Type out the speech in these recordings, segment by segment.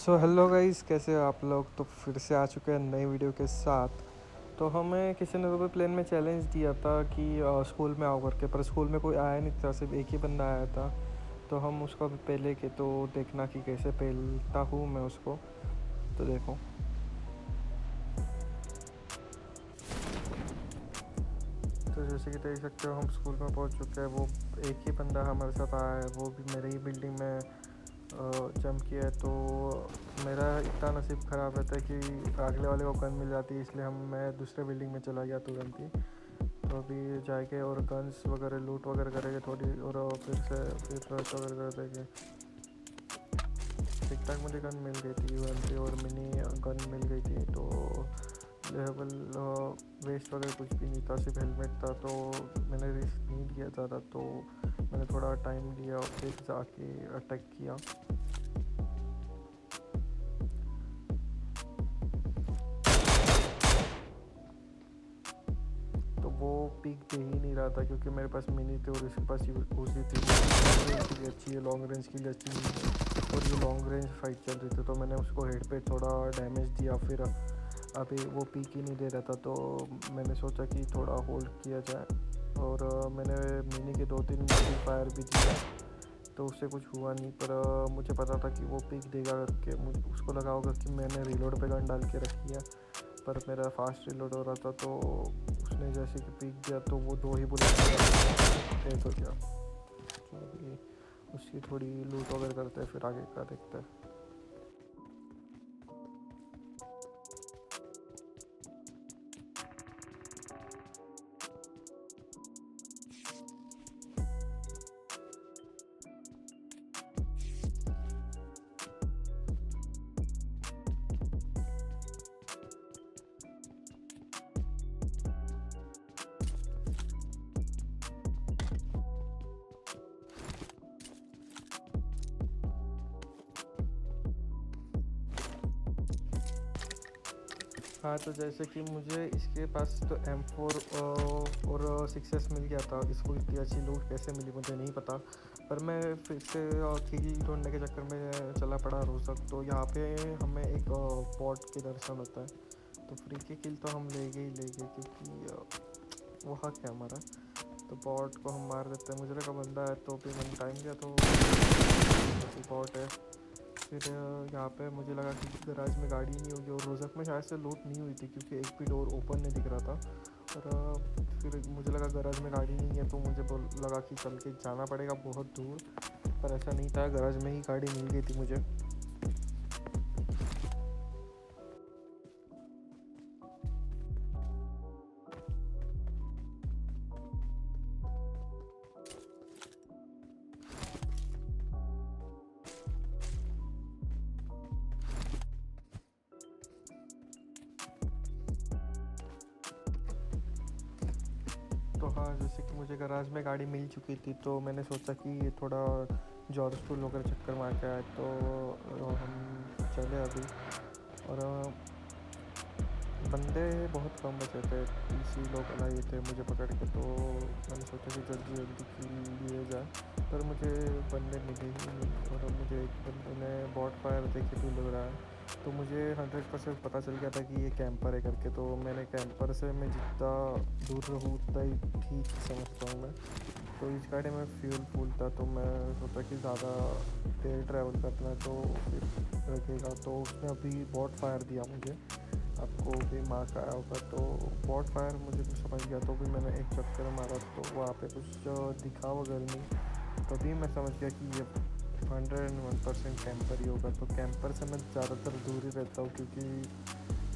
So hello guys, कैसे हो आप लोग। तो फिर से आ चुके हैं नई वीडियो के साथ। तो हमें किसी ने तो प्लेन में चैलेंज दिया था कि स्कूल में आओ करके, पर स्कूल में कोई आया नहीं था, सिर्फ एक ही बंदा आया था। तो हम उसको अभी पहले के तो देखना कि कैसे पहलता हूँ मैं उसको। तो देखो। तो जैसे कि देख सकते हो हम स्कूल में पहुँच चुके हैं। वो एक ही बंदा हमारे साथ आया है, वो भी मेरे ही बिल्डिंग में जंप किया है। तो मेरा इतना नसीब ख़राब रहता है कि अगले वाले को गन मिल जाती है, इसलिए मैं दूसरे बिल्डिंग में चला गया तुरंत ही। तो अभी जाके और गन्स वगैरह लूट वगैरह करेंगे थोड़ी, और फिर रश वगैरह कर देंगे। ठीक ठाक मुझे गन मिल गई थी वन और मिनी गन मिल गई थी। तो लेवल वेस्ट वगैरह कुछ भी नहीं था, सिर्फ हेलमेट था। तो मैंने रिस्क नहीं लिया ज़्यादा, तो मैंने थोड़ा टाइम लिया और फिर जाके अटैक किया। तो वो पीक दे ही नहीं रहा था क्योंकि मेरे पास मिनी थे और इसके पास उसी थी। रेंज के लिए अच्छी है, लॉन्ग रेंज के लिए अच्छी नहीं है, और ये लॉन्ग रेंज फाइट चल रही थी। तो मैंने उसको हेड पे थोड़ा डैमेज दिया। फिर अभी वो पीक ही नहीं दे रहा था, तो मैंने सोचा कि थोड़ा होल्ड किया जाए। और मैंने मिनी के 2-3 फायर भी दिए, तो उससे कुछ हुआ नहीं। पर मुझे पता था कि वो पीक देगा करके। मुझे उसको लगा होगा कि मैंने रीलोड पे गन डाल के रखी है, पर मेरा फास्ट रीलोड हो रहा था। तो उसने जैसे कि पीक दिया तो वो 2 ही बुलेट डेथ हो गया। तो अभी उसकी थोड़ी लूट वगैरह करते हैं, फिर आगे का देखते हैं। हाँ, तो जैसे कि मुझे इसके पास तो M4 और 6S मिल गया था। इसको इतनी अच्छी लूट कैसे मिली मुझे नहीं पता, पर मैं फिर से किल ढूंढने के चक्कर में चला पड़ा रोज़क। तो यहाँ पे हमें एक बॉट के दर्शन होता है। तो फ्री की किल तो हम ले गए क्योंकि वो हक है हमारा। तो बॉट को हम मार देते हैं। मुझे लगा बंदा है, तो फिर मैंने टाइम दिया तो बॉट है। फिर यहाँ पे मुझे लगा कि गराज में गाड़ी नहीं होगी, और रोज़क में शायद से लूट नहीं हुई थी क्योंकि एक भी डोर ओपन नहीं दिख रहा था। और फिर मुझे लगा गराज में गाड़ी नहीं है, तो मुझे लगा कि चल के जाना पड़ेगा बहुत दूर। पर ऐसा नहीं था, गराज में ही गाड़ी मिल गई थी मुझे। तो हाँ, जैसे कि मुझे गराज में गाड़ी मिल चुकी थी, तो मैंने सोचा कि ये थोड़ा जॉर्ज स्कूल वगैरह चक्कर मार के आए। तो हम चले अभी। और बंदे बहुत कम बचे थे, 30 लोग अलाए थे मुझे पकड़ के। तो मैंने सोचा कि जल्दी जल्दी किल लिए जाए, पर मुझे बंदे मिले ही नहीं। और मुझे एक बंदे ने बॉट फायर देखे भी लग रहा है, तो मुझे 100% पता चल गया था कि ये कैंपर है करके। तो मैंने कैंपर से मैं जितना दूर रहूँ उतना ही ठीक समझता हूँ मैं। तो इस गाड़ी में फ्यूल फुल था, तो मैं सोचा कि ज़्यादा देर ट्रैवल करना है तो फिर रखेगा। तो उसने अभी बॉट फायर दिया मुझे, आपको भी मार्क आया होगा। तो बॉट फायर मुझे कुछ समझ गया, तो भी मैंने एक चक्कर मारा तो वहाँ पे कुछ दिखा वगैरह नहीं। तभी मैं समझ गया कि ये 101% कैंपर ही होगा। तो कैंपर से मैं ज़्यादातर दूर ही रहता हूँ, क्योंकि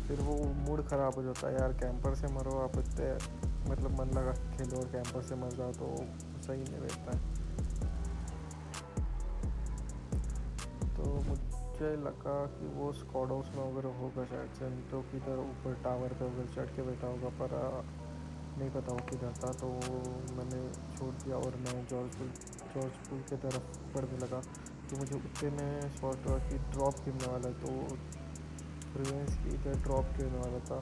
फिर वो मूड ख़राब हो जाता है यार। कैंपर से मरो आप इतने मतलब मन लगा के खेलो, और कैंपर से मर जाओ तो सही नहीं रहता है। तो मुझे लगा कि वो स्क्वाड हाउस में वगैरह होगा शायद से, नहीं तो किधर ऊपर टावर पे वगैरह चढ़ के बैठा होगा। पर नहीं पता वो किधर था। तो मैंने छोड़ दिया और मैं जॉर्ज पुल की तरफ बढ़ने लगा। तो मुझे उतने में शॉर्ट हुआ कि ड्रॉप गिरने वाला है, तो रिवेंस की इधर ड्रॉप गिरने वाला था।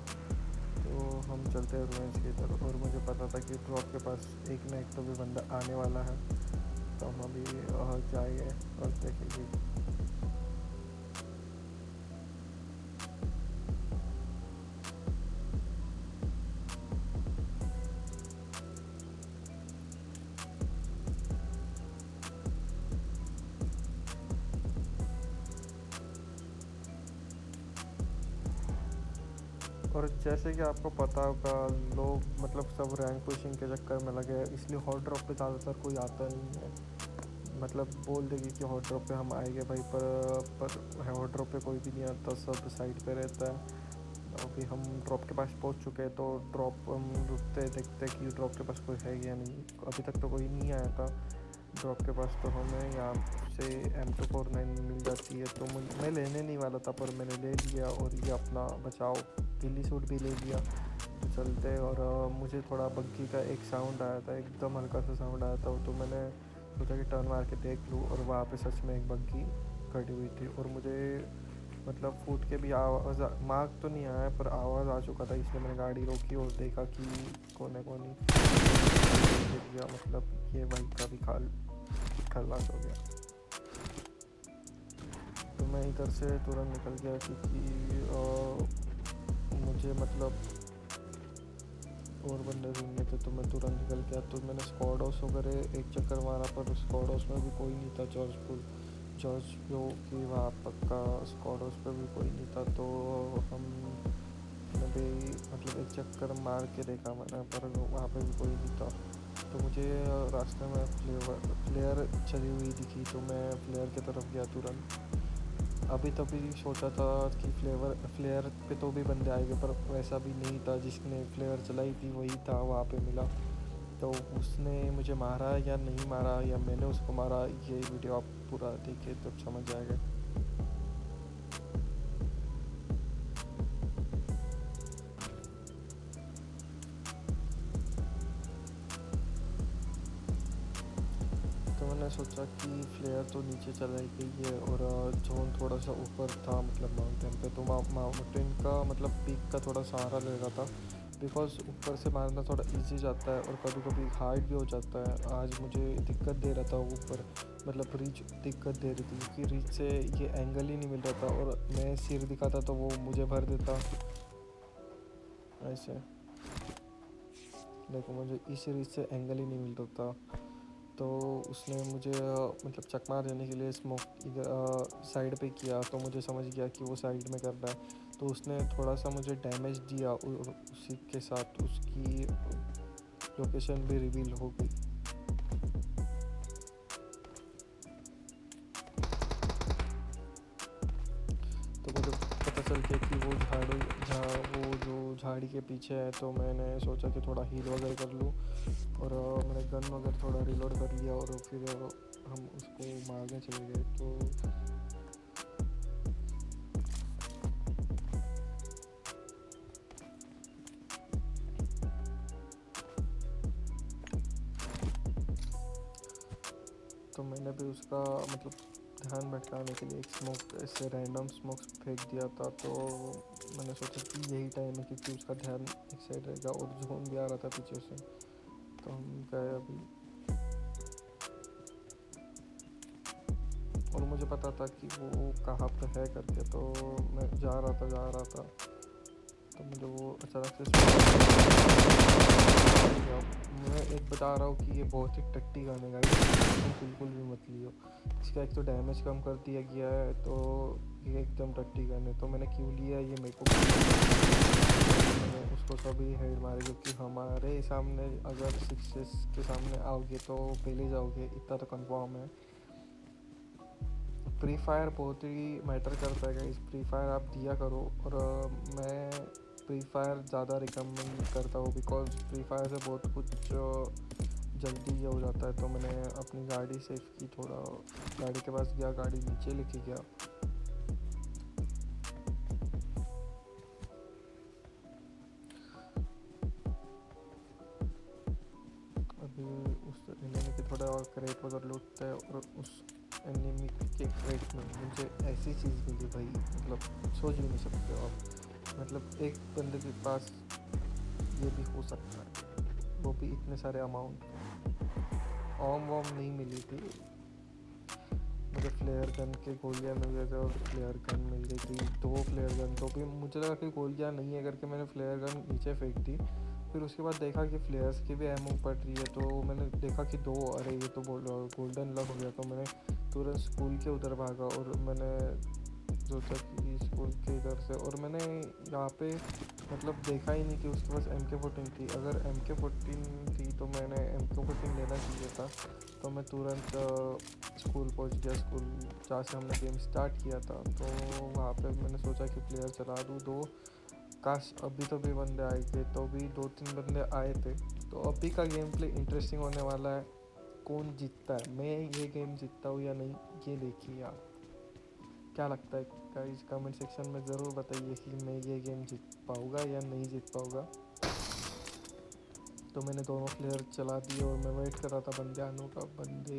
तो हम चलते हैं रिवेंस की तरफ, और मुझे पता था कि ड्रॉप के पास एक ना एक तो भी बंदा आने वाला है। तो हम अभी जाइए और देखेंगे। और जैसे कि आपको पता होगा, लोग मतलब सब रैंक पुशिंग के चक्कर में लगे हैं, इसलिए हॉट ड्रॉप पे ज़्यादातर कोई आता नहीं है। मतलब बोल देगी कि हॉट ड्रॉप पे हम आएंगे भाई, पर हॉट ड्रॉप पे कोई भी नहीं आता, सब साइड पे रहता है। अभी हम ड्रॉप के पास पहुंच चुके हैं, तो ड्रॉप हम रुकते देखते कि ड्रॉप के पास कोई है या नहीं। अभी तक तो कोई नहीं आया था ड्रॉप के पास, तो हमें यहाँ से M249 मिल जाती है। तो मैं लेने नहीं वाला था, पर मैंने ले लिया और ये अपना बचाओ गिल्ली सूट भी ले लिया। तो चलते, और मुझे थोड़ा बग्गी का एक साउंड आया था, एकदम हल्का सा साउंड आया था, तो मैंने सोचा कि टर्न मार के देख लूँ, और वहाँ पे सच में एक बग्गी खड़ी हुई थी। और मुझे मतलब फूट के भी आवाज़, मार्क तो नहीं आया पर आवाज़ आ चुका था, इसलिए मैंने गाड़ी रोकी और देखा कि कौन है कौन नहीं। देख गया, मतलब ये भाई का भी खलास हो गया। तो मैं इधर से तुरंत निकल गया, क्योंकि मुझे मतलब और बंदे ढूंढने थे, तो मैं तुरंत निकल गया। तो मैंने स्क्वाड हाउस वगैरह एक चक्कर मारा, पर स्क्वाड हाउस में भी कोई नहीं था। जॉर्ज जो कि वहाँ पक्का स्क्वाड हाउस पे भी कोई नहीं था। तो हमने भी मतलब एक चक्कर मार के देखा मैंने, पर वहाँ पे भी कोई नहीं था। तो मुझे रास्ते में फ्लेयर चली हुई दिखी, तो मैं फ्लेयर की तरफ गया तुरंत। अभी तभी सोचा था कि फ्लेयर पे तो भी बंदे आएंगे, पर वैसा भी नहीं था। जिसने फ्लेयर चलाई थी वही था वहाँ पे मिला। तो उसने मुझे मारा या नहीं मारा, या मैंने उसको मारा, ये वीडियो आप पूरा देखिए तब समझ आएगा। तो मैंने सोचा कि फ्लेयर तो नीचे चलाई गई है, और जोन थोड़ा सा ऊपर था, मतलब माउंटेन पे। तो माउंटेन का मतलब पीक का थोड़ा सहारा ले रहा था, बिकॉज ऊपर से मारना थोड़ा इजी जाता है, और कभी कभी हार्ड भी हो जाता है। आज मुझे दिक्कत दे रहा था ऊपर, मतलब रीच दिक्कत दे रही थी, क्योंकि रीच से ये एंगल ही नहीं मिल रहा था, और मैं सिर दिखाता तो वो मुझे भर देता ऐसे। देखो, मुझे इस रीच से एंगल ही नहीं मिल रहा था। तो उसने मुझे मतलब चकमा देने के लिए स्मोक इधर साइड पे किया, तो मुझे समझ गया कि वो साइड में कर रहा है। तो उसने थोड़ा सा मुझे डैमेज दिया, और उसी के साथ उसकी लोकेशन भी रिवील हो गई। तो मुझे पता चल गया कि वो जो झाड़ी के पीछे है। तो मैंने सोचा कि थोड़ा हील वगैरह कर लूँ, और मैंने गन वगैरह थोड़ा रिलोड कर लिया, और फिर हम उसको मारने चले गए। तो मैंने भी उसका मतलब ध्यान भटकाने के लिए एक स्मोक ऐसे रैंडम स्मोक फेंक दिया था। तो मैंने सोचा कि यही टाइम है, क्योंकि उसका ध्यान एक साइड रहेगा, और जोन भी आ रहा था पीछे से। तो हम गए अभी, और मुझे पता था कि वो कहाँ पे है करके। तो मैं जा रहा था, तो मुझे वो अचानक से मैं एक बता रहा हूँ कि ये बहुत ही टट्टी गाने का, बिल्कुल भी मत लियो। इसका एक तो डैमेज कम कर दिया गया है, तो ये एकदम टट्टी गाने। तो मैंने क्यों लिया ये मेरे को, मैंने उसको कभी हेड मारे, क्योंकि हमारे सामने अगर 6 के सामने आओगे तो पहले जाओगे, इतना तो कंफर्म है। फ्री फायर बहुत ही मैटर करता है गाइस, फ्री फायर आप दिया करो। और मैं फ्री फायर ज़्यादा रिकमेंड करता हूँ, बिकॉज फ्री फायर से बहुत कुछ जल्दी ये हो जाता है। तो मैंने अपनी गाड़ी सेफ की, थोड़ा गाड़ी के पास गया, गाड़ी नीचे लेके गया। अभी उस एनिमी के थोड़ा और क्रेट वगैरह लूटता है, और उस एनिमी के क्रेट में मुझे ऐसी चीज़ मिली भाई, मतलब सोच भी नहीं सकते हो आप। मतलब एक बंदे के पास ये भी हो सकता है, वो भी इतने सारे अमाउंट। ऑम वॉम नहीं मिली थी मुझे, फ्लेयर गन के गोलियाँ मिल गए थे, और फ्लेयर गन मिल गई थी 2 फ्लेयर गन। तो भी मुझे लगा कि गोलियाँ नहीं है करके मैंने फ्लेयर गन नीचे फेंक दी। फिर उसके बाद देखा कि फ्लेयर्स की भी एमओ पड़ रही है, तो मैंने देखा कि 2, अरे ये तो गोल्डन लक हो गया। तो मैंने तुरंत स्कूल के उधर भागा, और मैंने सोचा कि स्कूल के इधर से, और मैंने यहाँ पे मतलब देखा ही नहीं कि उसके पास MK14 थी। अगर MK14 थी तो मैंने MK14 लेना चाहिए था। तो मैं तुरंत स्कूल पहुँच गया। स्कूल जहाँ से हमने गेम स्टार्ट किया था, तो वहाँ पे मैंने सोचा कि प्लेयर चला दूँ दो। काश अभी तो भी बंदे आए थे, तो भी 2-3 बंदे आए थे। तो अभी का गेम प्ले इंटरेस्टिंग होने वाला है। कौन जीतता है, मैं ये गेम जीतता हूँ या नहीं, ये देखिए आप। क्या लगता है गाइस, कमेंट सेक्शन में ज़रूर बताइए कि मैं ये गेम जीत पाऊँगा या नहीं जीत पाऊँगा। तो मैंने दोनों प्लेयर चला दिए और मैं वेट कर रहा था बंदे आने का। बंदे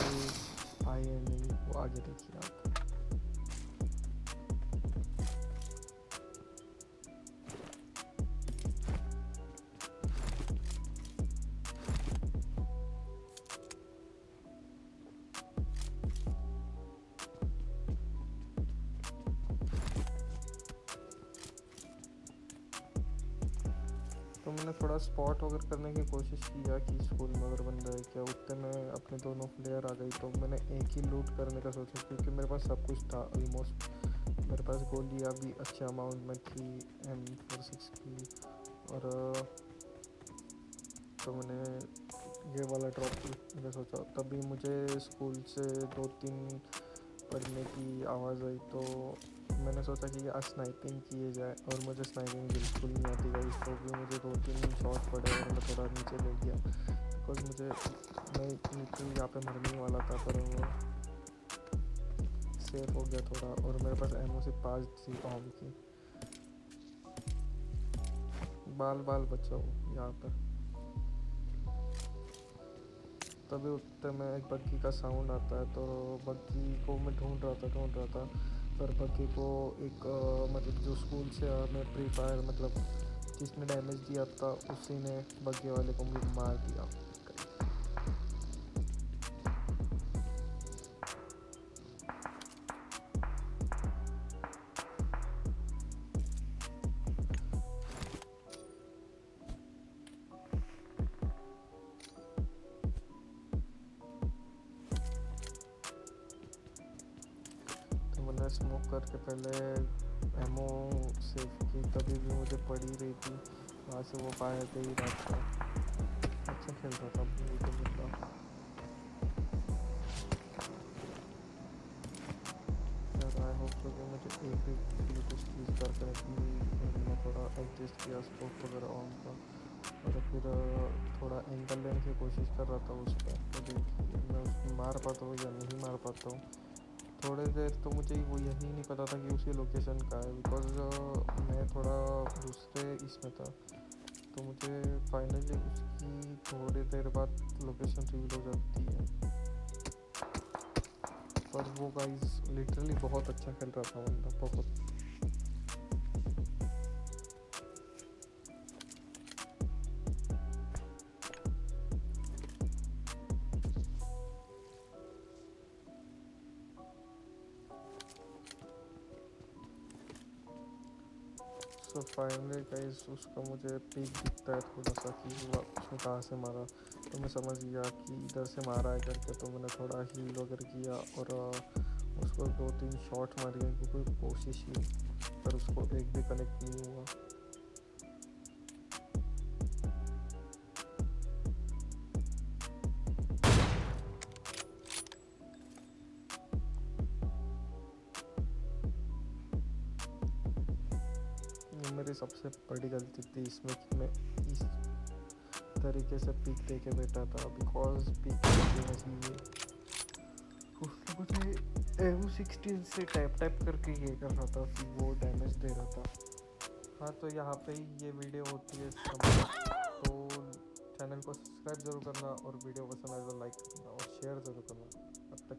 आए या नहीं, वो आगे देखिए आप। तो मैंने थोड़ा स्पॉट वगैरह करने की कोशिश किया कि स्कूल में अगर बंदा है क्या। उतने में अपने दोनों प्लेयर आ गई, तो मैंने एक ही लूट करने का सोचा, क्योंकि मेरे पास सब कुछ था ऑलमोस्ट। मेरे पास गोलियाँ भी अच्छे अमाउंट में थी, M46 की। और तो मैंने ये वाला ड्रॉप मैंने सोचा। तभी मुझे स्कूल से 2-3 पढ़ने की आवाज़ आई, तो मैंने सोचा कि आज स्नाइपिंग किए जाए। और मुझे स्नाइपिंग बिल्कुल नहीं आती गाइस, तो भी मुझे 2-3 शॉट पड़े और मैं थोड़ा नीचे ले गया। बिकॉज मैं नीचे यहाँ पे मरने ही वाला था, पर वो सेफ हो गया थोड़ा। और मेरे पास एमओ से 5 थी बॉम्ब की। बाल बाल बचाओ यहाँ पर। तभी उतने में एक बग्गी का साउंड आता है, तो बग्गी को मैं ढूंढ रहा था। पर बग्गी को एक मतलब जो स्कूल से हमें प्री फायर मतलब जिसने डैमेज दिया था, उसी ने बग्गी वाले को भी मार दिया। तो मैंने स्मोक करके पहले एमओ सेव की, तभी भी मुझे पड़ी रही थी। वहाँ से वो फायर दे ही रहा था। अच्छा खेल रहा था मुझे मतलब। यार आई होप तो कि मुझे एक भी ब्लूटूथ यूज़ करके रखी। मैं थोड़ा एडजस्ट किया स्कोप वगैरह ऑन का, और फिर थोड़ा एंगल लेने की कोशिश कर रहा था उस पर। तो देखिए मैं उसको मार पाता हूँ या नहीं मार पाता हूँ। थोड़ी देर तो मुझे वो यही नहीं पता था कि उसकी लोकेशन कहाँ है, बिकॉज मैं थोड़ा दूसरे इसमें था। तो मुझे फाइनली उसकी थोड़ी देर बाद लोकेशन रिवील हो जाती है। पर वो गाइस लिटरली बहुत अच्छा खेल रहा था बंदा, बहुत। सो फाइनली गाइस उसका मुझे पिक दिखता है थोड़ा सा कि वो उसने कहाँ से मारा। तो मैं समझ गया कि इधर से मारा है करके। तो मैंने थोड़ा हील वगैरह किया और उसको 2-3 शॉट मारी क्योंकि कोशिश की, पर उसको एक भी कनेक्ट नहीं हुआ। ये मेरी सबसे बड़ी गलती थी इसमें कि मैं इस तरीके से पिक दे के बैठा था, बिकॉज पिक देना चाहिए। उसने मुझे M16 से टैप टैप करके ये कर रहा था कि वो डैमेज दे रहा था। हाँ, तो यहाँ पे ही ये वीडियो होती है समाप्त। तो चैनल को सब्सक्राइब ज़रूर करना, और वीडियो पसंद आए तो लाइक करना और शेयर ज़रूर करना। अब तक